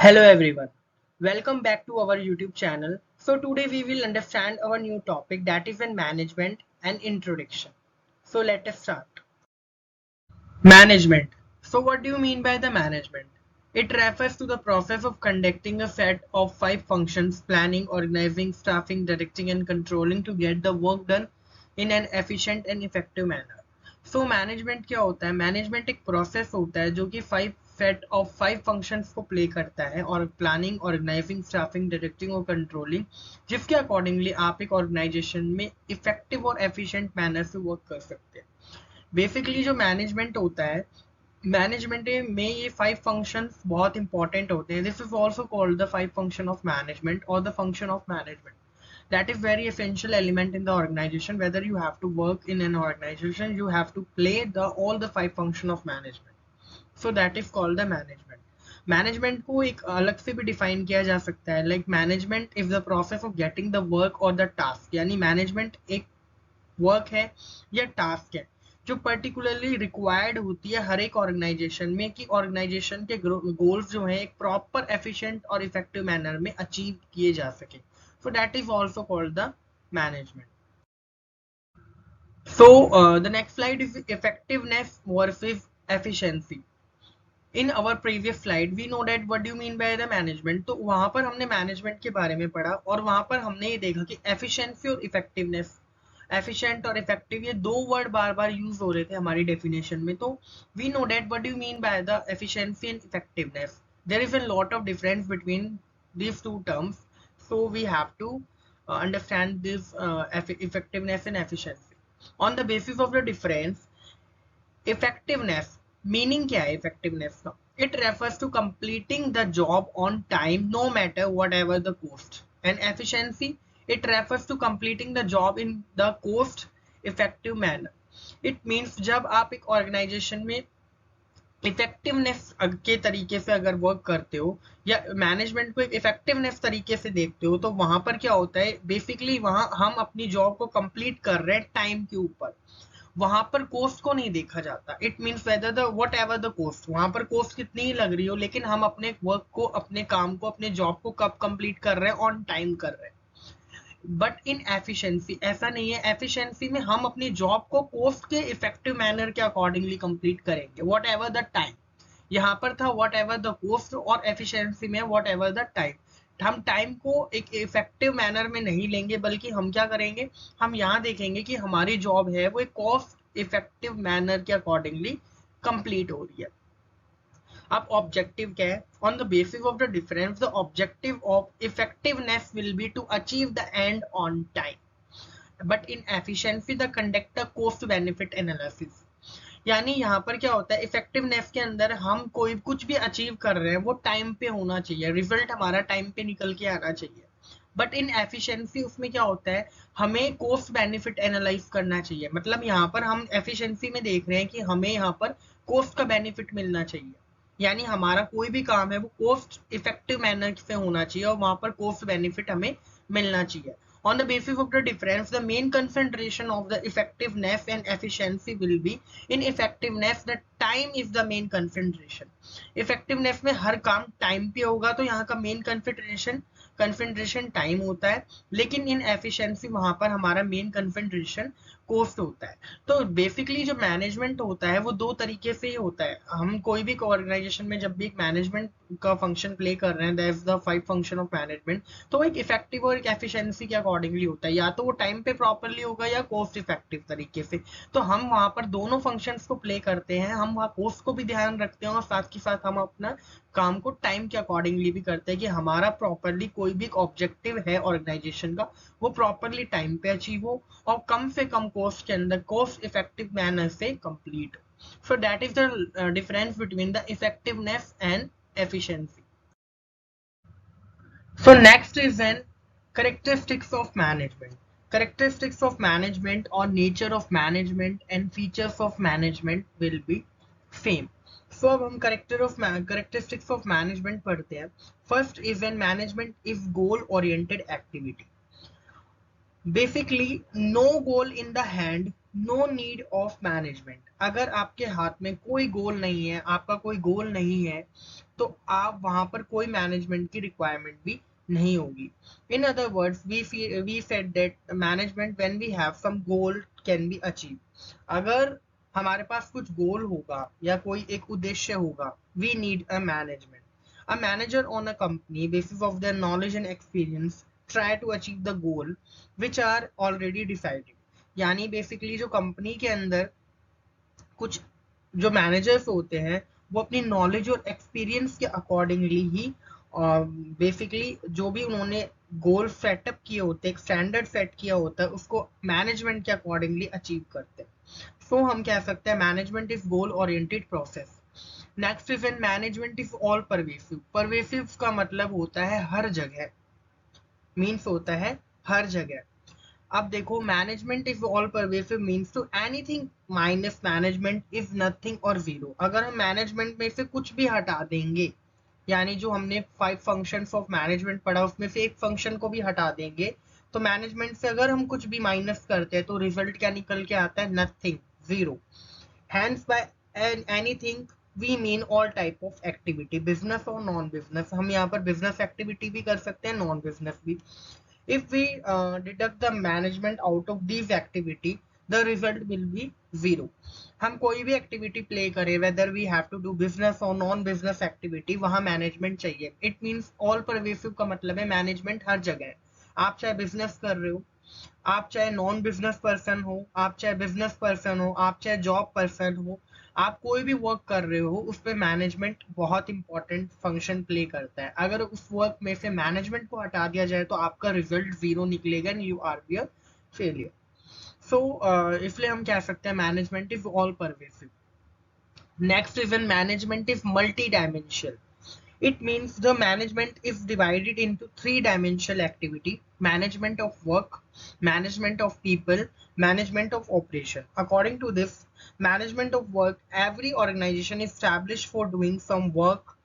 Hello everyone, welcome back to our YouTube channel. So today we will understand our new topic, that is in management and introduction. So let us start. Management. So what do you mean by the management? It refers to the process of conducting a set of 5 functions: planning, organizing, staffing, directing and controlling to get the work done in an efficient and effective manner. So management क्या होता है? Management एक process होता है जो कि 5 functions को play करता है, और प्लानिंग, ऑर्गेनाइजिंग, स्टाफिंग, डायरेक्टिंग और कंट्रोलिंग, जिसके अकॉर्डिंगली आप एक ऑर्गेनाइजेशन में इफेक्टिव और एफिशिएंट मैनर से वर्क कर सकते हैं. बेसिकली जो मैनेजमेंट होता है, मैनेजमेंट में ये 5 फंक्शंस बहुत इंपॉर्टेंट होते हैं. This is also called the 5 function of management और the function of management. That is very essential element in the organization. Whether you have to work in an organization, you have to play the all the 5 function of management. So that is called the management. Management को एक अलग से भी define किया जा सकता है. Like management is the process of getting the work or the task. यानी management एक वर्क है या टास्क है जो पर्टिकुलरली रिक्वायर्ड होती है हर एक ऑर्गेनाइजेशन में, कि ऑर्गेनाइजेशन के गोल्स जो हैं एक प्रॉपर एफिशिएंट और इफेक्टिव मैनर में अचीव किए जा सके. So that is also called the management. So the next slide is effectiveness versus efficiency. In our previous slide we know that what do you mean by the management. तो वहां पर हमने management के बारे में पढ़ा और वहां पर हमने ये देखा कि एफिशिएंसी और इफेक्टिवनेस, एफिशिएंट और इफेक्टिव, ये दो वर्ड बार बार यूज हो रहे थे हमारी डेफिनेशन में. तो we know that what do you mean by the efficiency and effectiveness. There is a lot of difference between these two terms, so we have to understand this effectiveness and efficiency. On the basis of the difference, effectiveness meaning क्या है effectiveness का? It refers to completing the job on time no matter whatever the cost. And efficiency, it refers to completing the job in the cost effective manner. It means जब आप एक organisation में effectiveness के तरीके से अगर work करते हो या मैनेजमेंट को एक इफेक्टिवनेस तरीके से देखते हो, तो वहां पर क्या होता है, बेसिकली वहां हम अपनी जॉब को कंप्लीट कर रहे हैं टाइम के ऊपर. वहां पर कोस्ट को नहीं देखा जाता. It means whether the whatever the cost, वहां पर कोस्ट कितनी ही लग रही हो, लेकिन हम अपने वर्क को, अपने काम को, अपने जॉब को कब कंप्लीट कर रहे हैं, ऑन टाइम कर रहे हैं. बट इन एफिशिएंसी ऐसा नहीं है. एफिशिएंसी में हम अपनी जॉब को कोस्ट के इफेक्टिव मैनर के अकॉर्डिंगली कंप्लीट करेंगे, वट एवर द टाइम. यहाँ पर था वट एवर द कोस्ट, और एफिशिएंसी में वट एवर द टाइम. हम टाइम को एक इफेक्टिव मैनर में नहीं लेंगे, बल्कि हम क्या करेंगे, हम यहाँ देखेंगे कि हमारी जॉब है वो एक कॉस्ट इफेक्टिव मैनर के अकॉर्डिंगली कंप्लीट हो रही है. अब ऑब्जेक्टिव क्या है? On the basis of the difference, the objective of effectiveness will be to achieve the end on time, but in efficiency the conduct the cost benefit analysis. यानी यहाँ पर क्या होता है, इफेक्टिवनेस के अंदर हम कोई कुछ भी अचीव कर रहे हैं वो टाइम पे होना चाहिए, रिजल्ट हमारा टाइम पे निकल के आना चाहिए. बट इन एफिशिएंसी उसमें क्या होता है, हमें कोस्ट बेनिफिट एनालाइज करना चाहिए. मतलब यहाँ पर हम एफिशिएंसी में देख रहे हैं कि हमें यहाँ पर कोस्ट का बेनिफिट मिलना चाहिए. यानी हमारा कोई भी काम है वो कोस्ट इफेक्टिव मैनर से होना चाहिए और वहां पर कोस्ट बेनिफिट हमें मिलना चाहिए. On the basis of the difference, the main concentration of the effectiveness and efficiency will be in effectiveness. The time is the main concentration. Effectiveness में हर काम टाइम पे होगा, तो यहाँ का मेन कंसंट्रेशन टाइम होता है, लेकिन इन एफिशिएंसी वहां पर हमारा मेन कंसंट्रेशन कोस्ट होता है. तो बेसिकली जो मैनेजमेंट होता है वो दो तरीके से ही होता है. हम कोई भी ऑर्गेनाइजेशन में जब भी एक मैनेजमेंट का फंक्शन प्ले कर रहे हैं, that is the 5 function of management, तो एक इफेक्टिव और एक एफिशिएंसी के अकॉर्डिंगली होता है. या तो वो टाइम पे प्रॉपरली होगा या कोस्ट इफेक्टिव तरीके से. तो हम वहां पर दोनों फंक्शंस को प्ले करते हैं. हम वहाँ कोस्ट को भी ध्यान रखते हैं और साथ के साथ हम अपना काम को टाइम के अकॉर्डिंगली भी करते हैं कि हमारा प्रॉपरली कोई भी ऑब्जेक्टिव है ऑर्गेनाइजेशन का वो प्रॉपरली टाइम पे अचीव हो और कम से कम कोस्ट के अंदर कोस्ट इफेक्टिव मैनर से complete. So that is the difference between the effectiveness and efficiency. So next is then characteristics of management. Characteristics of management or nature of management and features of management will be same. So अब हम characteristics of management पढ़ते हैं. First is when management is goal oriented activity. Basically no goal in the hand, no need of management. अगर आपके हाथ में कोई गोल नहीं है, आपका कोई गोल नहीं है, तो आप वहां पर कोई मैनेजमेंट की रिक्वायरमेंट भी नहीं होगी. In other words we said that management when we have some goal can be achieve. अगर हमारे पास कुछ गोल होगा या कोई एक उद्देश्य होगा, we need a management. A manager on a company, basis of their knowledge and experience, try to achieve the goal which are already decided. यानी बेसिकली जो कंपनी के अंदर कुछ जो मैनेजर्स होते हैं वो अपनी नॉलेज और एक्सपीरियंस के अकॉर्डिंगली ही बेसिकली जो भी उन्होंने गोल सेटअप किए होते हैं, एक स्टैंडर्ड सेट किया होता है, उसको मैनेजमेंट के अकॉर्डिंगली अचीव करते हैं. सो हम कह सकते हैं management is goal oriented process. Next is an management is all pervasive. Pervasive का मतलब होता है हर जगह, मीन्स होता है हर जगह. अब देखो management is all pervasive means to anything minus management is nothing और जीरो. अगर हम मैनेजमेंट में से कुछ भी हटा देंगे, यानी जो हमने 5 फंक्शंस ऑफ मैनेजमेंट पढ़ा उसमें से एक फंक्शन को भी हटा देंगे, तो मैनेजमेंट से अगर हम कुछ भी माइनस करते हैं तो रिजल्ट क्या निकल के आता है? Nothing, zero. Hence by anything we mean all type of activity, business or non business. हम यहाँ पर business activity भी कर सकते हैं, non business भी. If we deduct the management out of these activity, the result will be zero. हम कोई भी activity play करें, whether we have to do business or non business activity, वहाँ management चाहिए. It means all pervasive का मतलब है management हर जगह है. आप चाहे business कर रहे हो, आप चाहे नॉन बिजनेस पर्सन हो, आप चाहे बिजनेस पर्सन हो, आप चाहे जॉब पर्सन हो, आप कोई भी वर्क कर रहे हो, उस पर मैनेजमेंट बहुत इंपॉर्टेंट फंक्शन प्ले करता है. अगर उस वर्क में से मैनेजमेंट को हटा दिया जाए तो आपका रिजल्ट जीरो निकलेगा and you are be a failure. So इसलिए हम कह सकते हैं management is all pervasive. Next is an management is multidimensional. It means the management is divided into three-dimensional activity: management of work, management of people, management of operation. According to this management of work, every organization is established for doing some work,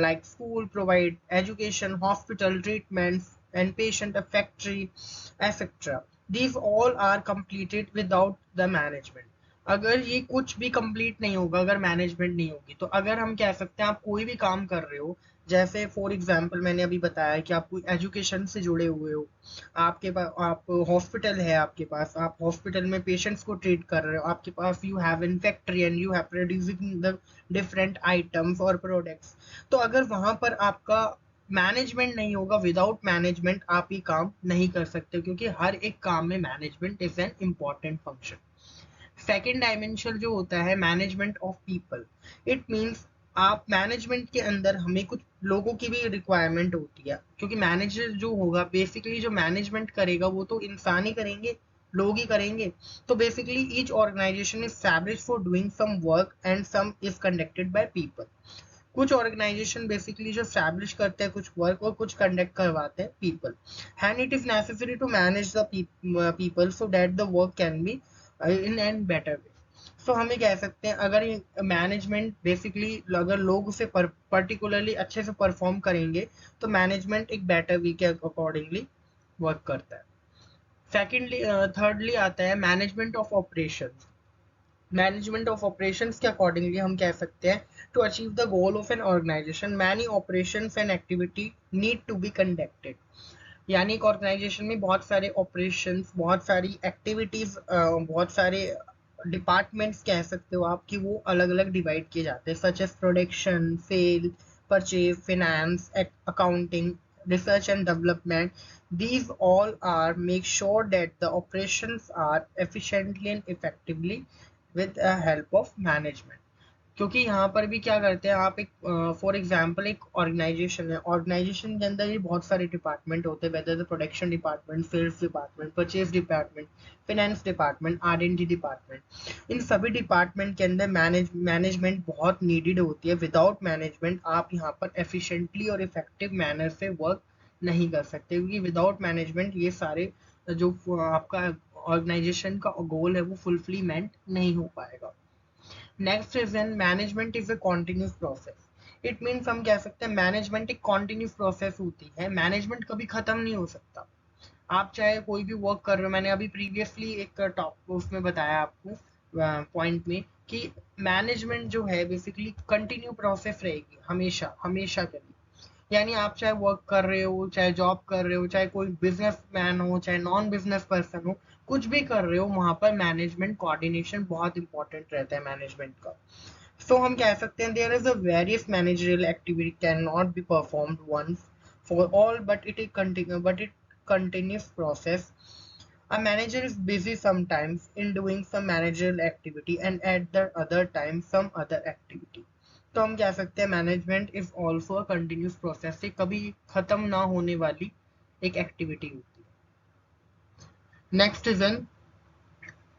like school provide education, hospital treatments, and patient a factory, etc. These all are completed without the management. अगर ये कुछ भी complete नहीं होगा, अगर management नहीं होगी, तो अगर हम कह सकते हैं आप कोई भी काम कर रहे हो, जैसे फॉर एग्जांपल मैंने अभी बताया कि आप कोई एजुकेशन से जुड़े हुए हो, आपके पास आप हॉस्पिटल है, आपके पास आप हॉस्पिटल में पेशेंट्स को ट्रीट कर रहे हो, आपके पास you have in factory and you have producing the different items और प्रोडक्ट्स. तो अगर वहां पर आपका मैनेजमेंट नहीं होगा, विदाउट मैनेजमेंट आप ये काम नहीं कर सकते, क्योंकि हर एक काम में management is an important function. Second dimension जो होता है management of people. It means आप मैनेजमेंट के अंदर हमें कुछ लोगों की भी रिक्वायरमेंट होती है, क्योंकि मैनेजर जो होगा बेसिकली जो मैनेजमेंट करेगा वो तो इंसान ही करेंगे, लोग ही करेंगे. तो basically each organization is established for doing some work and some is conducted by people. कुछ ऑर्गेनाइजेशन बेसिकली जो स्टैब्लिश करते हैं कुछ वर्क और कुछ कंडक्ट करवाते हैं people. And it is necessary to manage the people so that the work can be in and better way. So हमें कह सकते हैं अगर मैनेजमेंट बेसिकली अगर लोग उसे पर्टिकुलरली अच्छे से परफॉर्म करेंगे तो मैनेजमेंट एक बेटर वे के अकॉर्डिंगली वर्क करता है. सेकेंडली थर्डली आता है management of operations. Management of operations के अकॉर्डिंगली हम कह सकते हैं to achieve the goal of an organization many operations and activity need to be conducted. यानी एक ऑर्गेनाइजेशन में बहुत सारे ऑपरेशंस, बहुत सारी एक्टिविटीज, बहुत सारे डिपार्टमेंट्स कह सकते हो आप कि वो अलग अलग डिवाइड किए जाते हैं, such as production, sale, purchase, finance, accounting, research and development. These all are make sure that the operations are efficiently and effectively with the help of management. क्योंकि यहाँ पर भी क्या करते हैं आप एक फॉर एग्जांपल एक ऑर्गेनाइजेशन है, ऑर्गेनाइजेशन के अंदर ही बहुत सारे डिपार्टमेंट होते हैं, whether the production department, sales department, purchase department, finance department, R&D department. इन सभी डिपार्टमेंट के अंदर मैनेजमेंट बहुत नीडेड होती है. विदाउट मैनेजमेंट आप यहाँ पर एफिशिएंटली और इफेक्टिव मैनर से वर्क नहीं कर सकते, क्योंकि विदाउट मैनेजमेंट ये सारे जो आपका ऑर्गेनाइजेशन का गोल है वो फुलफिलमेंट नहीं हो पाएगा. Next is an management is a continuous process. It means हम कह सकते हैं मैनेजमेंट एक कॉन्टिन्यूस प्रोसेस होती है, मैनेजमेंट कभी खत्म नहीं हो सकता. आप चाहे कोई भी वर्क कर रहे हो, मैंने अभी प्रीवियसली एक टॉप उसमें बताया आपको पॉइंट में कि मैनेजमेंट जो है बेसिकली कंटिन्यू प्रोसेस रहेगी हमेशा हमेशा के लिए। यानी आप चाहे वर्क कर रहे हो, चाहे जॉब कर रहे हो, चाहे कोई बिजनेस मैन हो, चाहे नॉन बिजनेस पर्सन हो, कुछ भी कर रहे हो, वहां पर मैनेजमेंट कोऑर्डिनेशन बहुत इंपॉर्टेंट रहता है मैनेजमेंट का। So हम कह सकते हैं there is a various managerial activity cannot be performed once for all, but it continuous process. A manager is busy sometimes in doing some managerial activity and at the other time some other activity. तो हम कह सकते हैं management is also a continuous process, से कभी खत्म ना होने वाली एक एक्टिविटी होती है। Next is an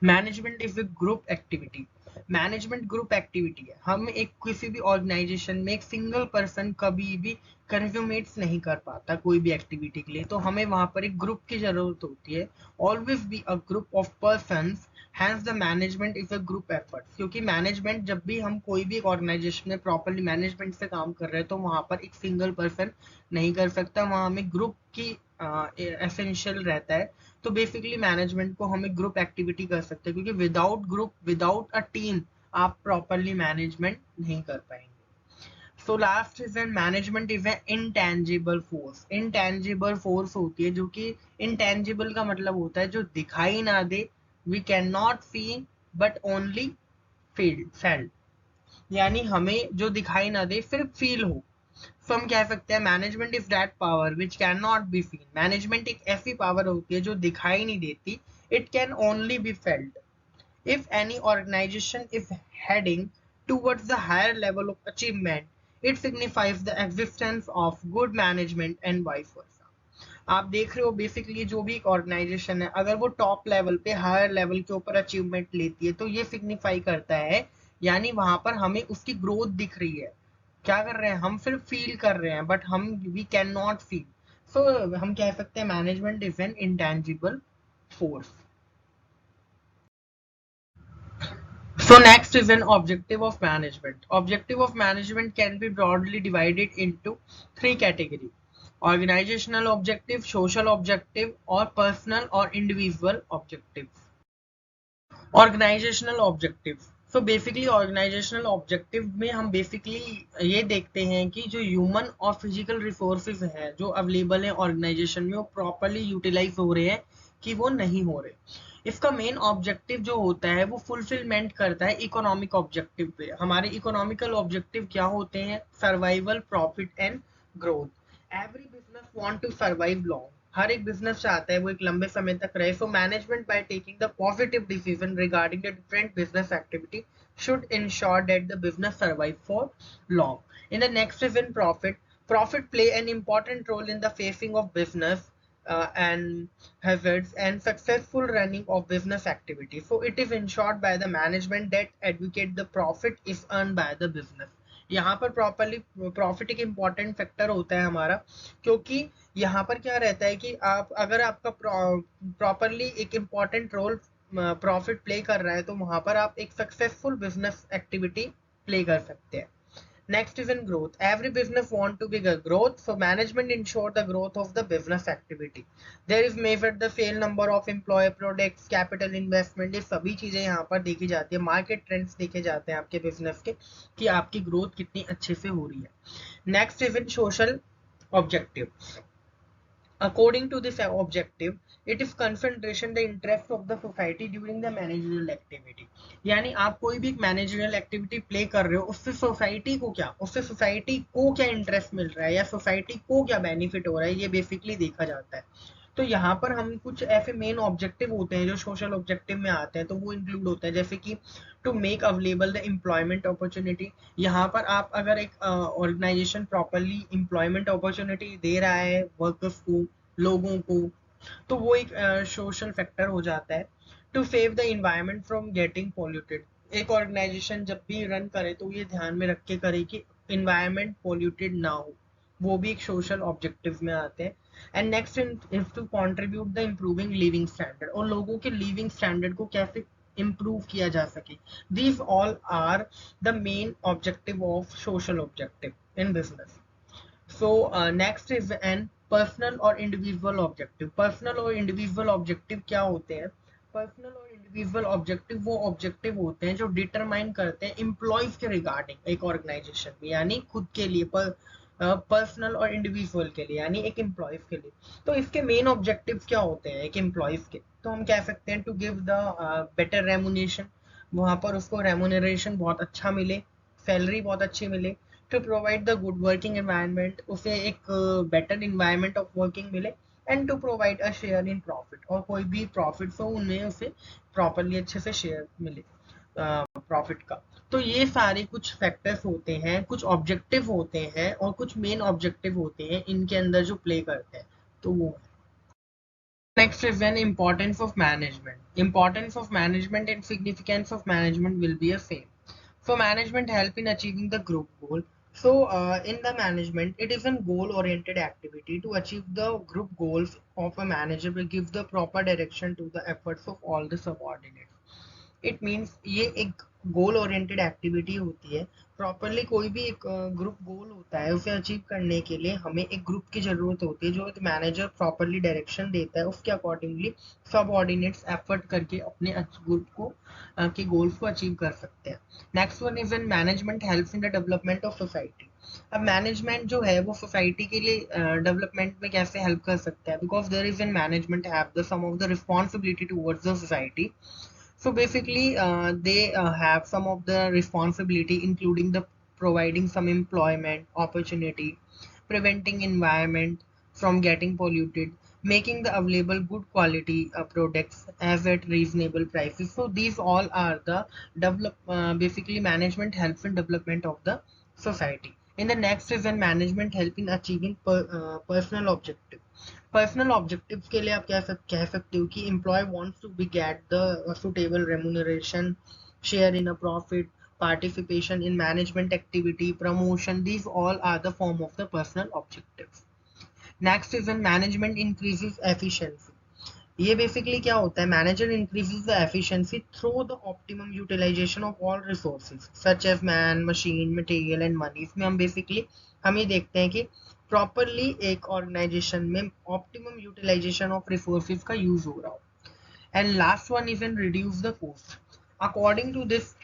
management is a group activity. Management group activity है। हम एक किसी भी ऑर्गेनाइजेशन में एक सिंगल पर्सन कभी भी कंज्यूमेट्स नहीं कर पाता कोई भी एक्टिविटी के लिए, तो हमें वहां पर एक ग्रुप की जरूरत होती है। Always be a group of persons, hence the management is a group effort. क्योंकि मैनेजमेंट, जब भी हम कोई भी एक ऑर्गेनाइजेशन में प्रॉपरली मैनेजमेंट से काम कर रहे हैं, तो वहां पर एक सिंगल पर्सन नहीं कर सकता, वहां हमें ग्रुप की एसेंशियल रहता है। तो बेसिकली मैनेजमेंट को हम एक ग्रुप एक्टिविटी कर सकते हैं, क्योंकि without group, without a team, आप प्रॉपरली मैनेजमेंट नहीं कर पाएंगे। So last is an management is an intangible force. Intangible force होती है जो कि, इनटैंजिबल का मतलब होता है जो दिखाई ना दे, we can not see but only felt, यानी हमें जो दिखाई ना दे सिर्फ फील हो। तो हम कह सकते हैं management is that power which can not be seen. Management एक ऐसी पावर होती है जो दिखाई नहीं देती, it can only be felt. If any organization is heading towards the higher level of achievement, it signifies the existence of good management and vice versa. आप देख रहे हो बेसिकली जो भी एक ऑर्गेनाइजेशन है, अगर वो टॉप लेवल पे, हायर लेवल के ऊपर अचीवमेंट लेती है, तो ये सिग्निफाई करता है, यानी वहां पर हमें उसकी ग्रोथ दिख रही है। क्या कर रहे हैं हम? सिर्फ फील कर रहे हैं, बट हम वी कैन नॉट फील। सो हम कह सकते हैं management is an intangible force. So next is an objective of management. Objective of management can be broadly divided into three categories: organizational objective, social objective, or personal or individual objectives. Organizational objective. So basically organizational objective में हम basically ये देखते हैं कि जो human और physical resources हैं जो अवेलेबल हैं ऑर्गेनाइजेशन में, वो प्रॉपरली यूटिलाइज हो रहे हैं कि वो नहीं हो रहे। इसका मेन ऑब्जेक्टिव जो होता है वो फुलफिलमेंट करता है इकोनॉमिक ऑब्जेक्टिव पे। हमारे इकोनॉमिकल ऑब्जेक्टिव क्या होते हैं? Survival, profit and growth. Every business want to survive long. हर एक बिजनेस चाहता है वो एक लंबे समय तक रहे। So management by taking the positive decision regarding the different business activity should ensure that the business survive for long. In the next is in profit. Profit play an important role in the facing of business and hazards and successful running of business activity. So it is ensured by the management that advocate the profit is earned by the business. यहाँ पर properly profit एक important factor होता है हमारा, क्योंकि यहाँ पर क्या रहता है कि आप, अगर आपका प्रॉपरली एक इम्पॉर्टेंट रोल प्रॉफिट प्ले कर रहा है, तो वहां पर आप एक सक्सेसफुल बिजनेस एक्टिविटी प्ले कर सकते हैं। Next is in growth. Every business want to be a growth, so management ensure the growth of the business activity. There is measured the sale number of employee, products, capital investment. ये सभी चीजें यहाँ पर देखी जाती है, market trends देखे जाते हैं आपके बिजनेस के कि आपकी ग्रोथ कितनी अच्छे से हो रही है। Next is in social objective. According to this objective, it is concentration the interest of the society during the managerial activity. यानी आप कोई भी मैनेजरियल एक्टिविटी प्ले कर रहे हो, उससे सोसाइटी को क्या, इंटरेस्ट मिल रहा है या सोसाइटी को क्या बेनिफिट हो रहा है, ये बेसिकली देखा जाता है। तो यहाँ पर हम कुछ ऐसे मेन ऑब्जेक्टिव होते हैं जो सोशल ऑब्जेक्टिव में आते हैं, तो वो इंक्लूड होता है जैसे कि to make available the employment opportunity. यहाँ पर आप अगर एक ऑर्गेनाइजेशन प्रॉपरली एम्प्लॉयमेंट अपॉर्चुनिटी दे रहा है वर्कर्स को, लोगों को, तो वो एक सोशल फैक्टर हो जाता है। To save the environment from getting polluted. एक ऑर्गेनाइजेशन जब भी रन करे तो ये ध्यान में रख के करे कि इन्वायरमेंट पॉल्यूटेड ना हो, वो भी एक सोशल ऑब्जेक्टिव में आते हैं। And next is to contribute the improving living standard, और लोगों के लिविंग स्टैंडर्ड को कैसे improve किया जा सके। These all are the main objective of social objective in business. So next is an personal और इंडिविजुअल ऑब्जेक्टिव। पर्सनल और इंडिविजुअल ऑब्जेक्टिव क्या होते हैं? पर्सनल और इंडिविजुअल ऑब्जेक्टिव वो ऑब्जेक्टिव होते हैं जो डिटरमाइन करते हैं एम्प्लॉयज के रिगार्डिंग एक ऑर्गेनाइजेशन में, यानी खुद के लिए पर्सनल और इंडिविजुअल के लिए, यानी एक एम्प्लॉयज के लिए। तो इसके मेन ऑब्जेक्टिव्स क्या होते हैं एक एम्प्लॉयज के? तो हम कह सकते हैं to give the better remuneration, वहाँ पर उसको रेमुनरेशन बहुत अच्छा मिले, सैलरी बहुत अच्छी मिले। To provide the good working environment, उसे एक बेटर इन्वायरमेंट ऑफ वर्किंग मिले। And to provide a share in profit, और कोई भी प्रॉफिट हो उनमें उसे प्रॉपरली अच्छे से शेयर मिले प्रॉफिट का। तो ये सारे कुछ फैक्टर्स होते हैं, कुछ ऑब्जेक्टिव होते हैं और कुछ मेन ऑब्जेक्टिव होते हैं इनके अंदर जो प्ले करते हैं, तो वो next is an importance of management. Importance of management and significance of management will be a same. So management help in achieving the group goal. So in the management, it is a goal-oriented activity to achieve the group goals of a manager will give the proper direction to the efforts of all the subordinates. It means ये एक goal oriented activity होती है। Properly कोई भी एक group गोल होता है, उसे अचीव करने के लिए हमें एक ग्रुप की जरूरत होती है, जो एक मैनेजर प्रॉपरली डायरेक्शन देता है, उसके अकॉर्डिंगली सब ऑर्डिनेट्स एफर्ट करके अपने ग्रुप को के गोल्स को अचीव कर सकते हैं। Next one is an management helps in the development of society. अब मैनेजमेंट जो है वो सोसाइटी के लिए डेवलपमेंट में कैसे हेल्प कर सकता है? Because there is an management have the some of the responsibility towards the society. So basically, they have some of the responsibility, including the providing some employment opportunity, preventing environment from getting polluted, making the available good quality products as at reasonable prices. So these all are the basically management helps in development of the society. In the next is an management help in achieving personal objective. Personal objectives के लिए आप कह सकते हो कि employ wants to be get the suitable remuneration, share in a profit, participation in management activity, promotion. These all are the form of the personal objectives. Next is when management increases efficiency. ये basically क्या होता है? Manager increases the efficiency through the optimum utilisation of all resources such as man, machine, material and money. इसमें हम basically हम ये देखते हैं कि प्रॉपरली एक ऑर्गेनाइजेशन में ऑप्टिमम यूटिलाइजेशन ऑफ रिसोर्सेज का यूज हो रहा हो। And last one is an reduce the cost. According to this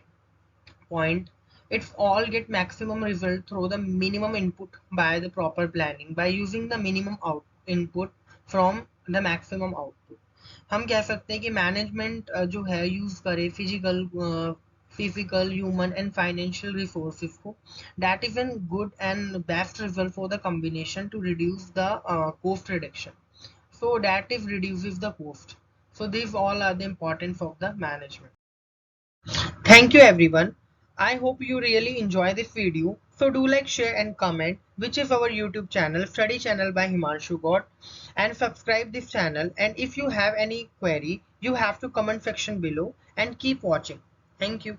point, it's all get maximum result through the minimum input by the proper planning, by using the minimum input from the maximum output. हम कह सकते हैं कि management जो है use करे physical, human and financial resources को, that is an good and best result for the combination to reduce the cost reduction. So that is reduces the cost. So these all are the importance of the management. Thank you everyone. I hope you really enjoy this video. So do like, share and comment, which is our YouTube channel, Study Channel by Himanshu God, and subscribe this channel. And if you have any query, you have to comment section below and keep watching. Thank you.